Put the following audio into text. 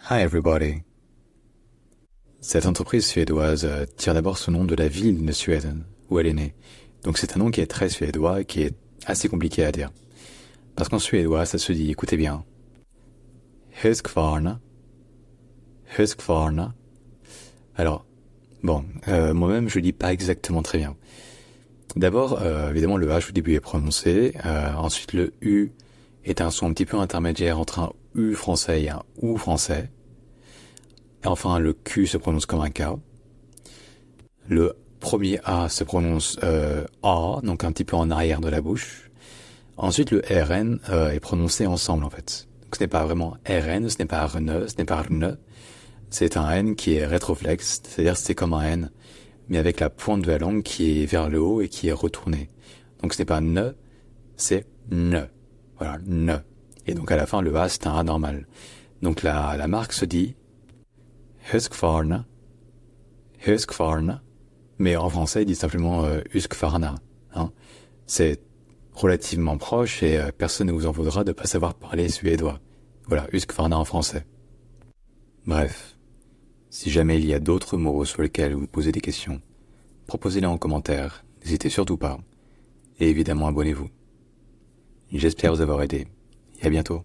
Hi everybody. Cette entreprise suédoise tire d'abord son nom de la ville de Suède, où elle est née. Donc c'est un nom qui est très suédois et qui est assez compliqué à dire. Parce qu'en suédois, ça se dit, écoutez bien, Husqvarna, Husqvarna. Alors, bon, moi-même je lis pas exactement très bien. D'abord, évidemment, le H au début est prononcé. Ensuite, le U est un son un petit peu intermédiaire entre un U français et un OU français. Et enfin, le Q se prononce comme un K. Le premier A se prononce A, donc un petit peu en arrière de la bouche. Ensuite, le RN est prononcé ensemble, en fait. Donc ce n'est pas vraiment RN, ce n'est pas RNE, ce n'est pas RNE. C'est un N qui est rétroflexe, c'est-à-dire que c'est comme un N, mais avec la pointe de la langue qui est vers le haut et qui est retournée. Donc ce n'est pas ne, c'est ne. Voilà, ne. Et donc à la fin, le A, c'est un A normal. Donc la marque se dit Husqvarna, Husqvarna, mais en français, il dit simplement Husqvarna. Hein. C'est relativement proche et personne ne vous en voudra de ne pas savoir parler suédois. Voilà, Husqvarna en français. Bref, si jamais il y a d'autres mots sur lesquels vous posez des questions, proposez-les en commentaire, n'hésitez surtout pas. Et évidemment, abonnez-vous. J'espère vous avoir aidé. Et à bientôt.